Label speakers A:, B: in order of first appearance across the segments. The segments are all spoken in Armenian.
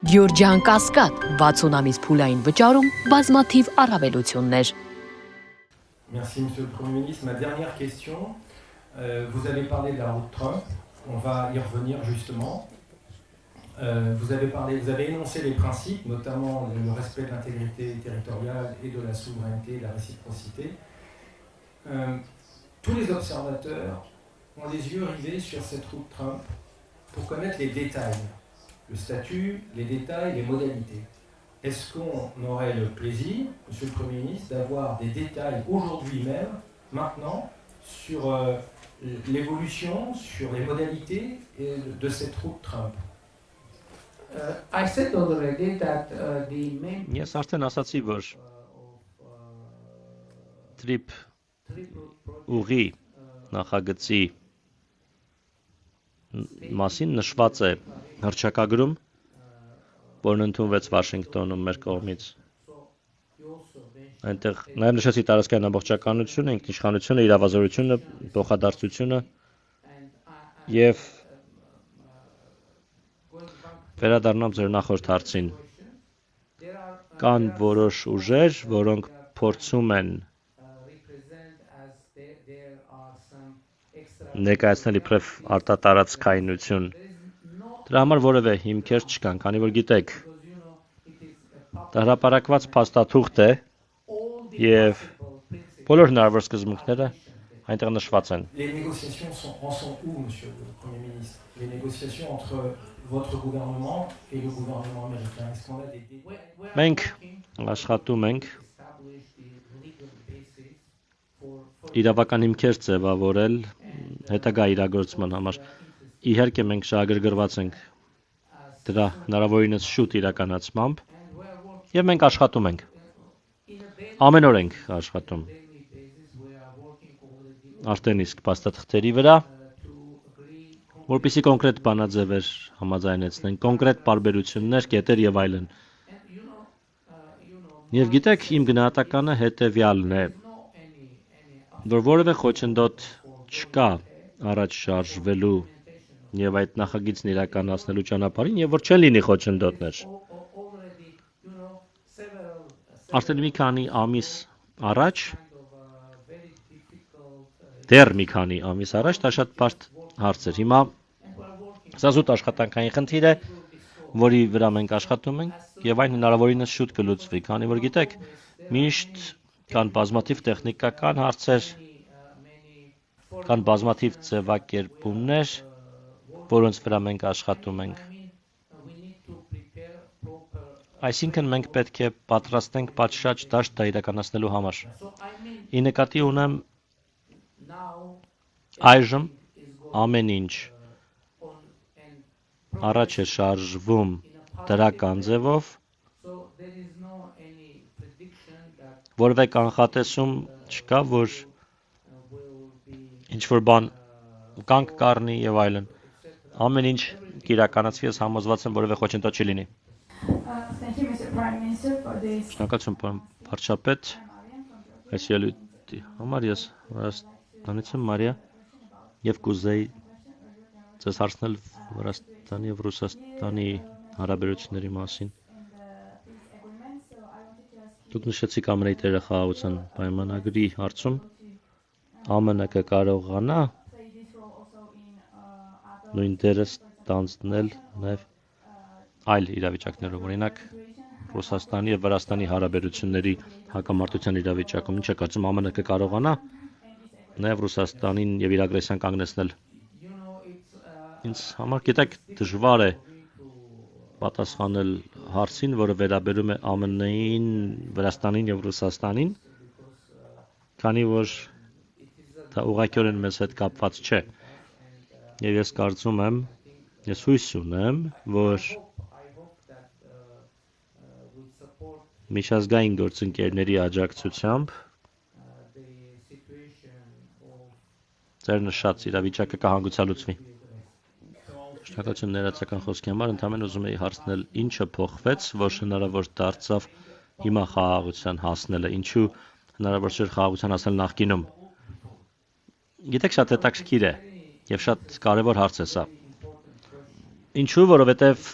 A: Գյորջյան Կասկադ 60 ամիս փուլային վճարում բազմաթիվ առավելություններ։
B: Merci Monsieur le Premier ministre. Ma dernière question, vous avez parlé de la route Trump, on va y revenir justement. Vous avez énoncé les principes, notamment le respect de l'intégrité territoriale et de la souveraineté et de la réciprocité. Tous les observateurs ont les yeux rivés sur cette route Trump pour connaître les détails, le statut, les détails, les modalités. Est-ce qu'on aurait le plaisir, Monsieur le Premier ministre, d'avoir des détails aujourd'hui même, maintenant, sur l'évolution, sur les modalités de cette route Trump?
C: I said already that the main
D: Ես արդեն ասացի, որ Trip ուղի նախագծի մասին նշված է հռչակագրում, որն ընդունվեց Վաշինգտոնում մեր կողմից։ Այնտեղ նաև նշեցի տարածքային ամբողջականությունը, ինքնիշխանությունը, իրավազորությունը, փոխադարձությունը եւ վերադառնամ ձեր նախորդ հարցին։ Կան որոշ ուժեր, որոնք փորձում են ներկայացնել իբրև արտատարածքայնություն։ Դրա համար որևէ հիմքեր չկան, քանի որ գիտեք, դա հրապարակված փաստաթուղթ է եւ բոլոր հնարավոր սկզբունքները այնտեղ նշված են։
B: Les négociations en sont où, Monsieur le Premier ministre? Les négociations entre votre gouvernement et le gouvernement américain. Est-ce qu'on a des...
D: Մենք աշխատում ենք իրավական հիմքեր ձևավորել հետագա իրագործման համար։ Իհարկե մենք շահագրգռված ենք դրա հնարավորինս շուտ իրականացմամբ եւ մենք աշխատում ենք։ Ամեն օր ենք աշխատում։ Արդեն իսկ փաստաթղթերի վրա, որպեսզի կոնկրետ բանաձևեր համաձայնեցնենք, կոնկրետ պարբերություններ, կետեր եւ այլն։ Եվ գիտեք, իմ գնահատականը հետեւյալն է, որ որևէ խոչընդոտ չկա առաջ շարժվելու եւ այդ նախագիծն իրականացնելու ճանապարհին եւ որ չեն լինի խոչընդոտներ։ Արդեն մի քանի ամիս առաջ, դեռ մի քանի ամիս առաջ դա շատ բարդ հարց էր։ Հիմա սա զուտ աշխատանքային խնդիր է, որի վրա մենք աշխատում ենք եւ այն հնարավորինս շուտ կլուծվի, քանի որ գիտեք, միշտ կան բազմաթիվ տեխնիկական հարցեր, կան բազմաթիվ ձևակերպումներ, որոնց վրա մենք աշխատում ենք։ Այսինքն մենք պետք է պատրաստենք պատշաճ դաշտ դա իրականացնելու համար։ Ի նկատի ունեմ այժմ ամեն ինչ առաջ է շարժվում դրական ձևով, որևէ կանխատեսում չկա, որ ինչ-որ բան կանգ կառնի եւ այլն։ Ամեն ինչ կիրականացվի, ես համոզված եմ, որևէ խոչընդոտ չի լինի։
E: Thank you, Mr. Prime Minister, for this.
D: Շնորհակալություն, վարչապետ, այս ելույթի համար ես Վրաստանից եմ, Մարիա, եւ կուզեի ձեզ հարցնել Վրաստանի եւ Ռուսաստանի հարաբերությունների մասին։ Դուք նշեցիք ԱՄՆ-ի տերախաղաղության պայմանագրի հարցում ԱՄՆ կկարողանա նույն դերը ստանձնել նաև այլ իրավիճակներով, օրինակ Ռուսաստանի եւ Վրաստանի հարաբերությունների հակամարտության իրավիճակում, ինչ է կարծում ԱՄՆ կկարողանա նաև Ռուսաստանին եւ իր ագրեսիան կանգնեցնել։ Ինձ համար գիտեք դժվար է պատասխանել հարցին, որը վերաբերում է ԱՄՆ-ին, Վրաստանին եւ Ռուսաստանին, քանի որ դա ուղղակիորեն մեզ հետ կապված չէ։ Եվ ես կարծում եմ, ես հույս ունեմ, որ միջազգային գործընկերների աջակցությամբ ձեր նշած իրավիճակը կհանգուցալուծվի։ Շնորհակալություն ներածական խոսքի համար, ընդհանրապես ուզում էի հարցնել, ինչը փոխվեց, որ հնարավոր դարձավ հիմա խաղաղության հասնելը, ինչու հնարավոր չէր խաղաղության հասնել նախկինում։ Գիտեք, շատ հետաքրքիր է եւ շատ կարեւոր հարց է սա։ Ինչու, որովհետեւ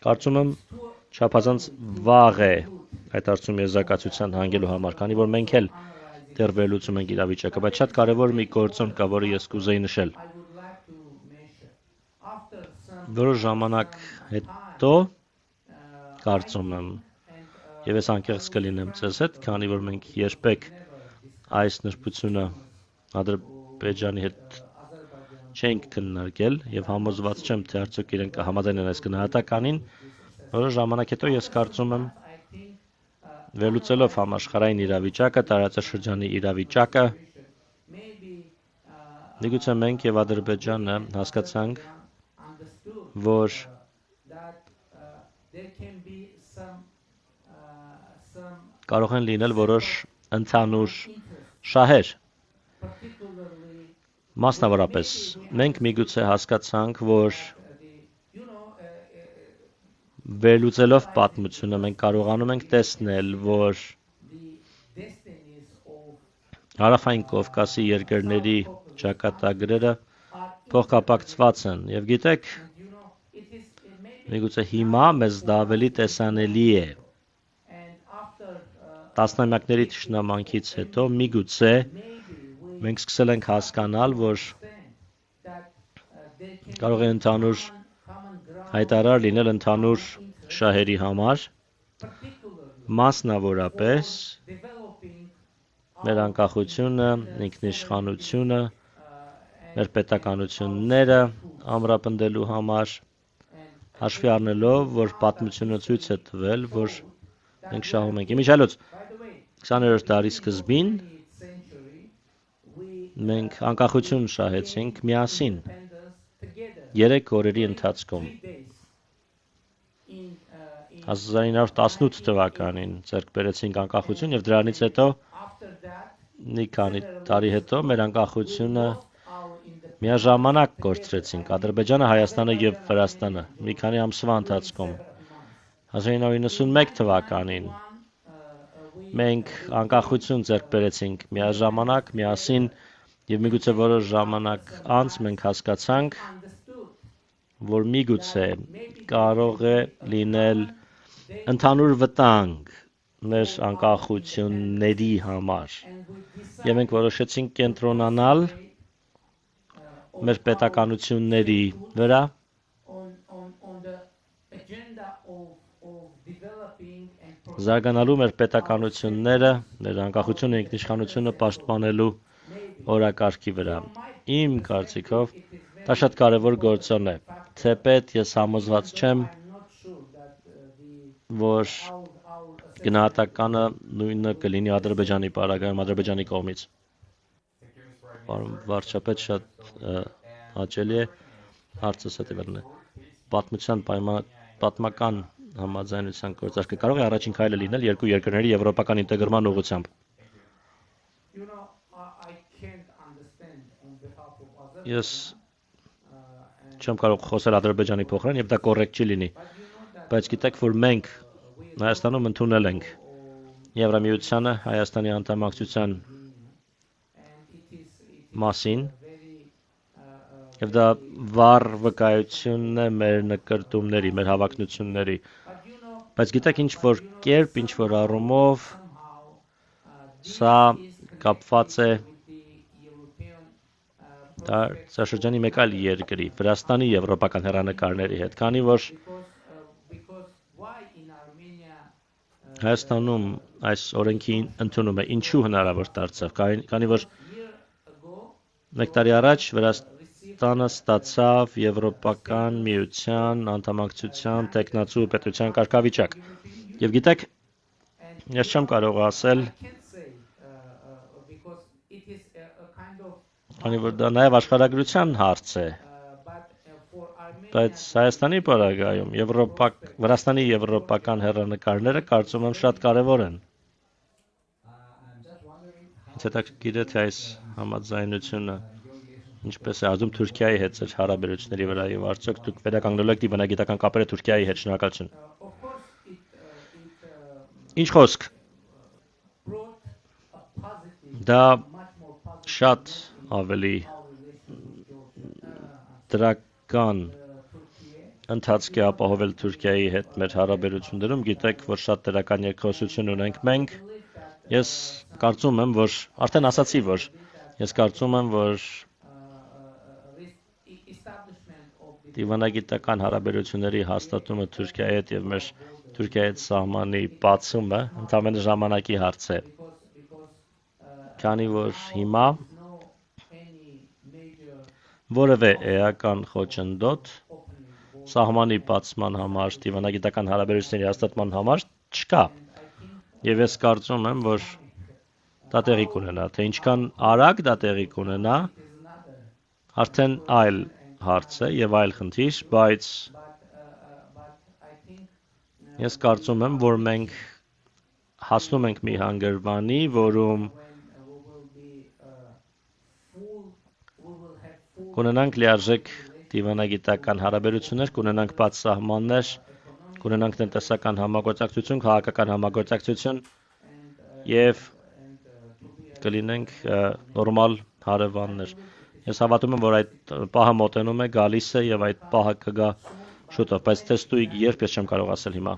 D: Կարծում եմ չափազանց վաղ է այդ արդյունքի եզրակացության հանգելու համար, քանի որ մենք էլ դեռ վերլուծում ենք իրավիճակը, բայց շատ կարևոր մի գործոն կա, որը ես կուզեի նշել։
C: I would like to mention after some
D: Որոշ ժամանակ հետո կարծում եմ, եւ ես անկեղծ կլինեմ ձեզ հետ, քանի որ մենք երբեք այս նրբությունը Ադրբեջանի հետ չենք քննարկել եւ համոզված չեմ, թե արդյոք իրենք կհամաձայնեն այս գնահատականին, որոշ ժամանակ հետո ես կարծում եմ վերլուծելով համաշխարհային իրավիճակը, տարածաշրջանի իրավիճակը, միգուցե մենք եւ Ադրբեջանը հասկացանք, որ կարող են լինել որոշ ընդհանուր շահեր։ Մասնավորապես, մենք միգուցե հասկացանք, որ վերլուծելով պատմությունը մենք կարողանում ենք տեսնել, որ Հարավային Կովկասի երկրների ճակատագրերը փոխկապակցված են, եւ գիտեք, միգուցե հիմա մեզ դա ավելի տեսանելի է։ Տասնամյակների թշնամանքից հետո միգուցե մենք սկսել ենք հասկանալ, որ կարող է ընդհանուր հայտարար լինել ընդհանուր շահերի համար, մասնավորապես մեր անկախությունը, ինքնիշխանությունը, մեր պետականությունները ամրապնդելու համար, հաշվի առնելով, որ պատմությունը ցույց է տվել, որ մենք շահում ենք։ Իմիջիայլոց 20-րդ դարի սկզբին մենք անկախություն շահեցինք միասին 3 օրերի ընթացքում 1918 թվականին ձեռք բերեցինք անկախություն եւ դրանից հետո մի քանի տարի հետո մեր անկախությունը միաժամանակ կորցրեցինք Ադրբեջանը, Հայաստանը եւ Վրաստանը մի քանի ամսվա ընթացքում 1991 թվականին մենք անկախություն ձեռք բերեցինք միաժամանակ, միասին եւ միգուցե որոշ ժամանակ անց մենք հասկացանք, որ միգուցե կարող է լինել ընդհանուր վտանգ մեր անկախությունների համար եւ մենք որոշեցինք կենտրոնանալ մեր պետականությունների վրա զարգանալու մեր պետականությունները, մեր անկախությունը, ինքնիշխանությունը պաշտպանելու օրակարգի վրա։ Իմ կարծիքով դա շատ կարևոր գործոն է, թեպետ ես համոզված չեմ, որ գնահատականը նույնը կլինի Ադրբեջանի պարագայում, Ադրբեջանի կողմից։ Պարոն վարչապետ, շատ հաճելի է, հարցս հետևելն է։ Պատմական համաձայնության գործարքը կարող է առաջին քայլը լինել երկու երկրների եվրոպական ինտեգրման ուղղությամբ։ Ես չեմ կարող խոսել Ադրբեջանի փոխարեն եւ դա կոռեկտ չի լինի, բայց գիտեք, որ մենք Հայաստանում ընդունել ենք Եվրամիությանը Հայաստանի անդամակցության մասին եւ դա վառ վկայությունն է մեր նկարտումների, մեր հավակնությունների, բայց գիտեք ինչ որ կերպ, ինչ որ առումով սա կապված է տարածաշրջանի մեկ այլ երկրի, Վրաստանի եվրոպական հեռանկարների հետ, քանի որ Հայաստանում այս օրենքի ընդունումը ինչու հնարավոր դարձավ, քանի որ մեկ տարի առաջ Վրաստանը ստացավ Եվրոպական միության անդամակցության տեխնացու պետության կարգավիճակ։ Եվ գիտեք, ես չեմ կարող ասել, քանի որ դա նաև աշխարհագրության հարց է, բայց Հայաստանի պարագայում Վրաստանի եվրոպական հեռանկարները կարծում եմ շատ կարևոր են։ Ինձ հետաքրքիր է, թե այս համաձայնությունը ինչպես է ազդում Թուրքիայի հետ ձեր հարաբերությունների վրա եւ արդյոք դուք վերականգնելու եք դիվանագիտական կապերը Թուրքիայի հետ, շնորհակալություն։ Ինչ խոսք։ Դա շատ ավելի դրական ընթացքի ապահովել Թուրքիայի հետ մեր հարաբերություններում, գիտեք, որ շատ դրական երկխոսություն ունենք մենք։ Ես կարծում եմ, որ արդեն ասացի, որ ես կարծում եմ, որ դիվանագիտական հարաբերությունների հաստատումը Թուրքիայի հետ եւ մեր Թուրքիայի հետ սահմանի բացումը ընդամենը ժամանակի հարց է։ Քանի որ հիմա որևէ էական խոչընդոտ սահմանի բացման համար, դիվանագիտական հարաբերությունների հաստատման համար չկա։ Եվ ես կարծում եմ, որ դա տեղի կունենա, թե ինչքան արագ դա տեղի կունենա, արդեն այլ հարց է եւ այլ խնդիր, բայց ես կարծում եմ, որ մենք հասնում ենք մի հանգրվանի, որում կունենանք լիարժեք դիվանագիտական հարաբերություններ, կունենանք բաց սահմաններ, կունենանք տնտեսական համագործակցություն, քաղաքական համագործակցություն եւ կլինենք նորմալ հարևաններ։ Ես հավատում եմ, որ այդ պահը մոտենում է, գալիս է եւ այդ պահը կգա շուտով, բայց տեստույգ երբ ես չեմ կարող ասել հիմա։